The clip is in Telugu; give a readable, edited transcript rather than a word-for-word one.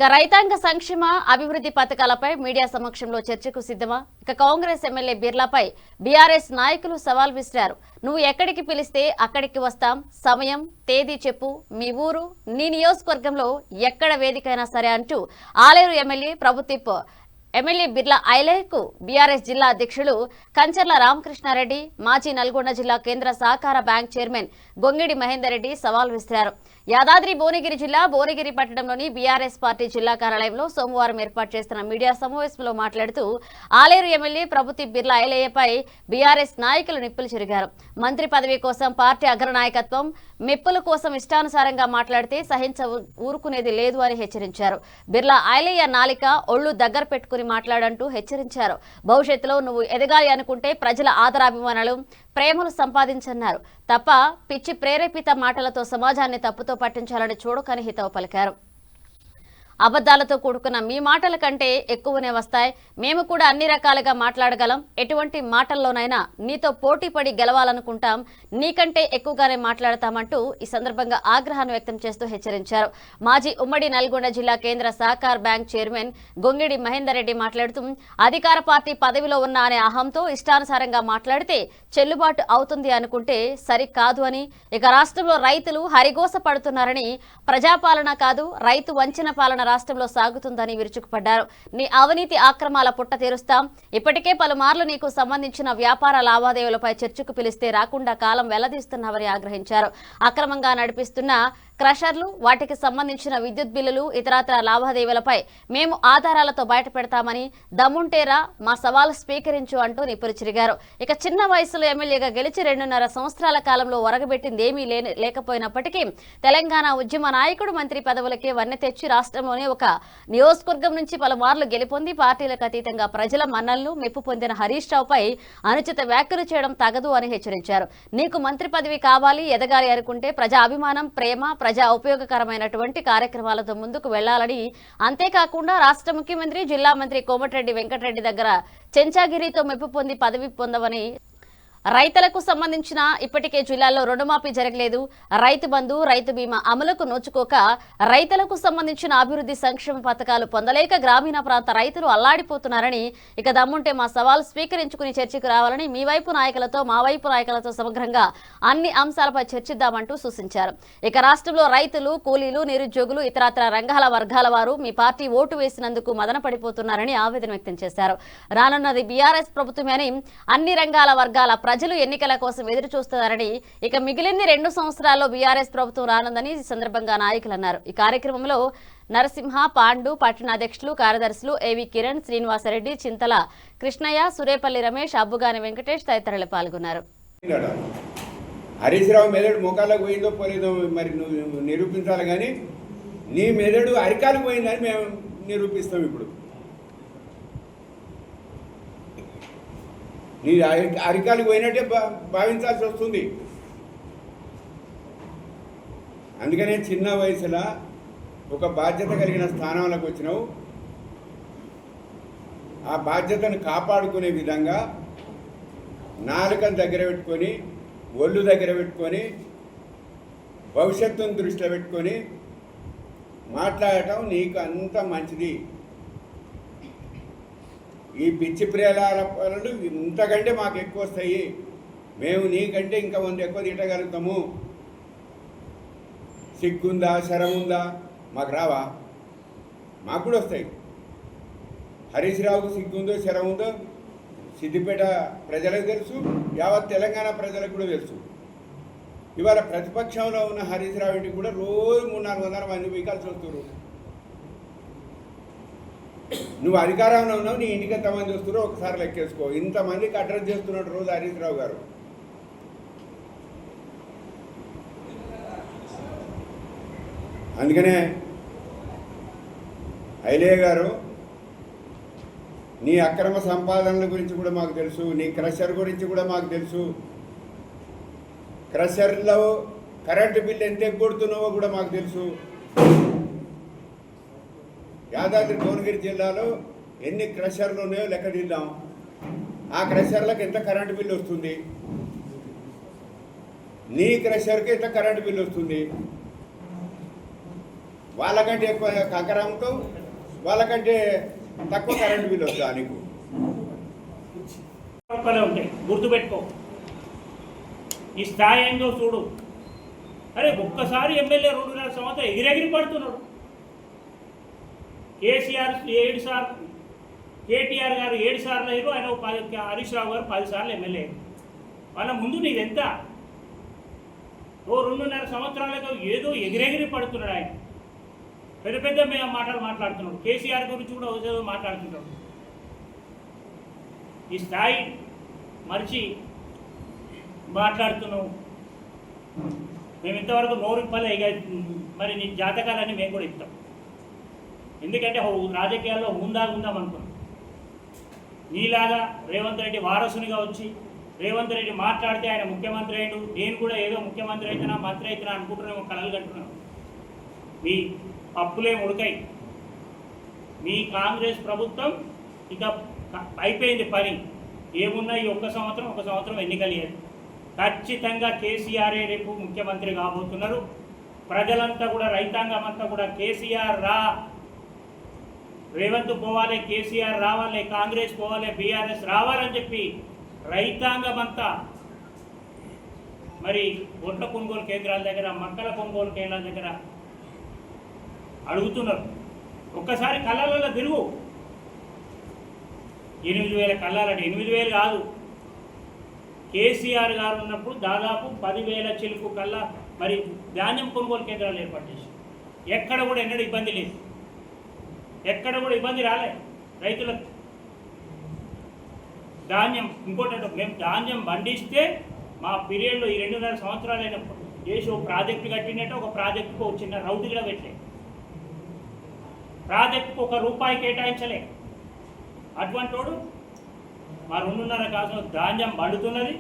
రైతాంగ సంక్షేమ అభివృద్ధి పథకాలపై మీడియా సమక్షంలో చర్చకు సిద్ధమా? కాంగ్రెస్ ఎమ్మెల్యే బిర్లాపై బీఆర్ఎస్ నాయకులు సవాల్ విసిరారు. నువ్వు ఎక్కడికి పిలిస్తే అక్కడికి వస్తాం, సమయం తేదీ చెప్పు, మీ ఊరు నీ నియోజకవర్గంలో ఎక్కడ వేదికైనా సరే అంటూ ఆలేరు ఎమ్మెల్యే బిర్లా ఐలేకు బీఆర్ఎస్ జిల్లా అధ్యక్షులు కంచర్ల రామకృష్ణారెడ్డి, మాజీ నల్గొండ జిల్లా కేంద్ర సహకార బ్యాంక్ చైర్మన్ గొంగిడి మహేందర్ రెడ్డి సవాల్ విసిరారు. యాదాద్రి భువనగిరి జిల్లా భువనగిరి పట్టణంలోని బీఆర్ఎస్ పార్టీ జిల్లా కార్యాలయంలో సోమవారం ఏర్పాటు చేస్తున్న మీడియా సమావేశంలో మాట్లాడుతూ ఆలేరు ఎమ్మెల్యే ప్రభుత్వ బిర్లా ఐలయ్యపై బీఆర్ఎస్ నాయకులు నిప్పులు చెరిగారు. మంత్రి పదవి కోసం పార్టీ అగ్రనాయకత్వం మెప్పుల కోసం ఇష్టానుసారంగా మాట్లాడితే ఊరుకునేది లేదు అని హెచ్చరించారు. బిర్లా ఐలయ్య నాలిక ఒళ్లు దగ్గర పెట్టుకుని మాట్లాడంటూ హెచ్చరించారు. భవిష్యత్తులో నువ్వు ఎదగాలి అనుకుంటే ప్రజల ఆదరాభిమానాలు ప్రేమలు సంపాదించన్నారు తప్ప పిచ్చి ప్రేరేపిత మాటలతో సమాజాన్ని తప్పుతో పట్టించాలని చూడకని హితవు పలికారు. అబద్ధాలతో కూడుకున్న మీ మాటల కంటే ఎక్కువనే వస్తాయి. మేము కూడా అన్ని రకాలుగా మాట్లాడగలం. ఎటువంటి మాటల్లోనైనా నీతో పోటీ పడి గెలవాలనుకుంటాం, నీకంటే ఎక్కువగానే మాట్లాడతామంటూ ఈ సందర్భంగా ఆగ్రహాన్ని వ్యక్తం చేస్తూ హెచ్చరించారు. మాజీ ఉమ్మడి నల్గొండ జిల్లా కేంద్ర సహకార బ్యాంక్ చైర్మన్ గొంగిడి మహేందర్ రెడ్డి మాట్లాడుతూ అధికార పార్టీ పదవిలో ఉన్న అనే అహంతో ఇష్టానుసారంగా మాట్లాడితే చెల్లుబాటు అవుతుంది అనుకుంటే సరికాదు అని, రాష్ట్రంలో రైతులు హరిగోస పడుతున్నారని, ప్రజాపాలన కాదు రైతు వంచన పాలన రాష్ట్రంలో సాగుతుందని విరుచుకుపడ్డారు. నీ అవినీతి ఆక్రమాల పుట్ట తీరుస్తాం. ఇప్పటికే పలుమార్లు నీకు సంబంధించిన వ్యాపార లావాదేవీలపై చర్చకు పిలిస్తే రాకుండా కాలం వెల్లదీస్తున్నావని ఆగ్రహించారు. అక్రమంగా నడిపిస్తున్న క్రషర్లు, వాటికి సంబంధించిన విద్యుత్ బిల్లులు, ఇతరత్ర లావాదేవీలపై మేము ఆధారాలతో బయటపెడతామని, దమ్ముంటేరా మా సవాలు స్వీకరించు అంటూ నిప్పులు చెరిగారు. చిన్న వయసులో ఎమ్మెల్యేగా గెలిచి 2.5 సంవత్సరాల కాలంలో ఒరగబెట్టిందేమీ లేకపోయినప్పటికీ తెలంగాణ ఉద్యమ నాయకుడు, మంత్రి పదవులకే వన్నె తెచ్చి రాష్ట్రంలోనే ఒక నియోజకవర్గం నుంచి పలుమార్లు గెలుపొంది పార్టీలకు అతీతంగా ప్రజల మన్నలను మెప్పు పొందిన హరీష్ రావుపై అనుచిత వ్యాఖ్యలు చేయడం తగదు అని హెచ్చరించారు. నీకు మంత్రి పదవి కావాలి, ఎదగాలి అనుకుంటే ప్రజా అభిమానం, ప్రేమ, ప్రజా ఉపయోగకరమైనటువంటి కార్యక్రమాలతో ముందుకు వెళ్లాలని, అంతేకాకుండా రాష్ట్ర ముఖ్యమంత్రి, జిల్లా మంత్రి కోమటిరెడ్డి వెంకటరెడ్డి దగ్గర చెంచాగిరితో మెప్పు పొంది పదవి పొందవని, రైతులకు సంబంధించిన ఇప్పటికే జిల్లాలో రుణమాఫీ జరగలేదు, రైతు బంధు, రైతు బీమా అమలుకు నోచుకోక రైతులకు సంబంధించిన అభివృద్ధి సంక్షేమ పథకాలు పొందలేక గ్రామీణ ప్రాంత రైతులు అల్లాడిపోతున్నారని, దమ్ముంటే మా సవాల్ స్వీకరించుకుని చర్చకు రావాలని, మీ వైపు నాయకులతో మా వైపు నాయకులతో సమగ్రంగా అన్ని అంశాలపై చర్చిద్దామంటూ సూచించారు. రాష్ట్రంలో రైతులు, కూలీలు, నిరుద్యోగులు, ఇతరత్ర రంగాల వర్గాల వారు మీ పార్టీ ఓటు వేసినందుకు మదన పడిపోతున్నారని ఆవేదన వ్యక్తం చేశారు. రానున్నది బీఆర్ఎస్ ప్రభుత్వమే అని, అన్ని రంగాల వర్గాల ప్రజలు ఎన్నికల కోసం ఎదురు చూస్తున్నారని, మిగిలింది 2 సంవత్సరాల్లో బీఆర్ఎస్ ప్రభుత్వం రానుందని ఈ సందర్భంగా నాయకులు అన్నారు. ఈ కార్యక్రమంలో నరసింహ, పాండు, పట్టణ అధ్యక్షులు, కార్యదర్శులు ఏవి కిరణ్, శ్రీనివాసరెడ్డి, చింతల కృష్ణయ్య, సురేపల్లి రమేష్, అబ్బుగాని వెంకటేష్ తదితరులు పాల్గొన్నారు. హరీష్ రావు మెదడు ముఖాలకు పోయిందో పోలేదో మరి నువ్వు నిరూపించాలి, కానీ నీ మెదడు అరికాలకు పోయిందని మేము నిరూపిస్తాం. ఇప్పుడు నీ అరికాలకు పోయినట్టే భావించాల్సి వస్తుంది. అందుకనే చిన్న వయసులో ఒక బాధ్యత కలిగిన స్థానంలోకి వచ్చినావు. ఆ బాధ్యతను కాపాడుకునే విధంగా నాలుకను దగ్గర పెట్టుకొని, ఒళ్ళు దగ్గర పెట్టుకొని, భవిష్యత్తును దృష్టిలో పెట్టుకొని మాట్లాడటం నీకు అంత మంచిది. ఈ పిచ్చి ప్రేలాల పనులు ఇంతకంటే మాకు ఎక్కువ వస్తాయి. మేము నీకంటే ఇంకా 100 ఎక్కువ తిట్టగలుగుతాము. సిగ్గుందా, శరం ఉందా? మాకు రావా? మాకు కూడా వస్తాయి. హరీష్ రావుకు సిగ్గుందో, శరం ఉందో సిద్దిపేట ప్రజలకు తెలుసు, యావత్ తెలంగాణ ప్రజలకు కూడా తెలుసు. ఇవాళ ప్రతిపక్షంలో ఉన్న హరీష్ రావు ఇంటికి కూడా రోజు 300-400 మంది వీకాల్సి వస్తున్నారు. నువ్వు అధికారంలో ఉన్నావు, నీ ఇంటికి ఎంతమంది వస్తున్నారో ఒకసారి లెక్కేసుకో. ఇంతమందికి అడ్రస్ చేస్తున్నాడు రోజు హరీష్ రావు గారు. అందుకనే ఐలయ్య గారు, నీ అక్రమ సంపాదనల గురించి కూడా మాకు తెలుసు, నీ క్రషర్ గురించి కూడా మాకు తెలుసు. క్రషర్లో కరెంటు బిల్లు ఎంత ఎగ్గొడుతున్నావో కూడా మాకు తెలుసు. యాదాద్రి భువనగిరి జిల్లాలో ఎన్ని క్రషర్లు ఉన్నాయో లెక్క తీద్దాం. ఆ క్రషర్లకు ఎంత కరెంటు బిల్లు వస్తుంది, నీ క్రషర్కి ఎంత కరెంటు బిల్లు వస్తుంది. వాళ్ళకంటే ఎక్కువ కంకర అమ్ముతావు, వాళ్ళకంటే తక్కువ కరెంటు బిల్లు వస్తుందా నీకు? ఉంటాయి, గుర్తుపెట్టుకో. ఈ స్థాయి ఏందో చూడు. అరే ఒక్కసారి ఎమ్మెల్యే 2.5 సంవత్సరాలు ఎగిరెగిరి పడుతున్నాడు. కేసీఆర్ 7 సార్లు, కేటీఆర్ గారు 7 సార్లు అయ్యారు, ఆయన హరీష్ రావు గారు 10 సార్లు ఎమ్మెల్యే. వాళ్ళ ముందు నీదెంత? 2.5 సంవత్సరాలుగా ఏదో ఎగిరెగిరి పడుతున్నాడు ఆయన. పెద్ద పెద్ద మాటలు మాట్లాడుతున్నాడు. కేసీఆర్ గురించి కూడా ఏదో మాట్లాడుతుంటాడు. ఈ స్థాయి మరిచి మాట్లాడుతున్నావు. మేము ఇంతవరకు నోరుప్పలే, ఇక మరి నీ జాతకాలని మేము కూడా ఇస్తాం. ఎందుకంటే రాజకీయాల్లో ఉందాం అనుకున్నాం. నీలాగా రేవంత్ రెడ్డి వారసునిగా వచ్చి రేవంత్ రెడ్డి మాట్లాడితే ఆయన ముఖ్యమంత్రి అయ్యాడు, నేను కూడా ఏదో ముఖ్యమంత్రి అవుతున్నా మంత్రి అవుతున్నా అనుకుంటున్నామో కలలు కంటున్నాను. మీ పప్పులే ఉడకాయి. మీ కాంగ్రెస్ ప్రభుత్వం ఇక అయిపోయింది పని. ఏమున్నా ఈ ఒక్క సంవత్సరం ఎన్నికలు ఖచ్చితంగా కేసీఆరే రేపు ముఖ్యమంత్రి కాబోతున్నారు. ప్రజలంతా కూడా, రైతాంగం అంతా కూడా కేసీఆర్ రా, రేవంత్ పోవాలి, కేసీఆర్ రావాలి, కాంగ్రెస్ పోవాలి, బీఆర్ఎస్ రావాలని చెప్పి రైతాంగం అంతా మరి ఒడ్ల కొనుగోలు కేంద్రాల దగ్గర, మక్కల కొనుగోలు కేంద్రాల దగ్గర అడుగుతున్నారు. ఒక్కసారి కళ్ళల్లో తిరుగు. 8,000 కళ్ళాలంటే 8,000 కాదు. కేసీఆర్ గారు ఉన్నప్పుడు దాదాపు 10,000 చిలుకు కల్లా మరి ధాన్యం కొనుగోలు కేంద్రాలు ఏర్పాటు చేసి ఎక్కడ కూడా ఎన్నడూ ఇబ్బంది లేదు. ఎక్కడ కూడా ఇబ్బంది రాలే రైతులకు. ధాన్యం ఇంకోటి, మేము ధాన్యం పండిస్తే మా పీరియడ్లో ఈ 2.5 సంవత్సరాలు అయినప్పుడు చేసి ఒక ప్రాజెక్టు కట్టినట్టు ఒక ప్రాజెక్టుకు ఒక చిన్న రౌతు కూడా పెట్టలే. ప్రాజెక్టుకు ₹1 కేటాయించలే. అటువంటి వాడు మా 2.5 కాసం ధాన్యం పండుతున్నది.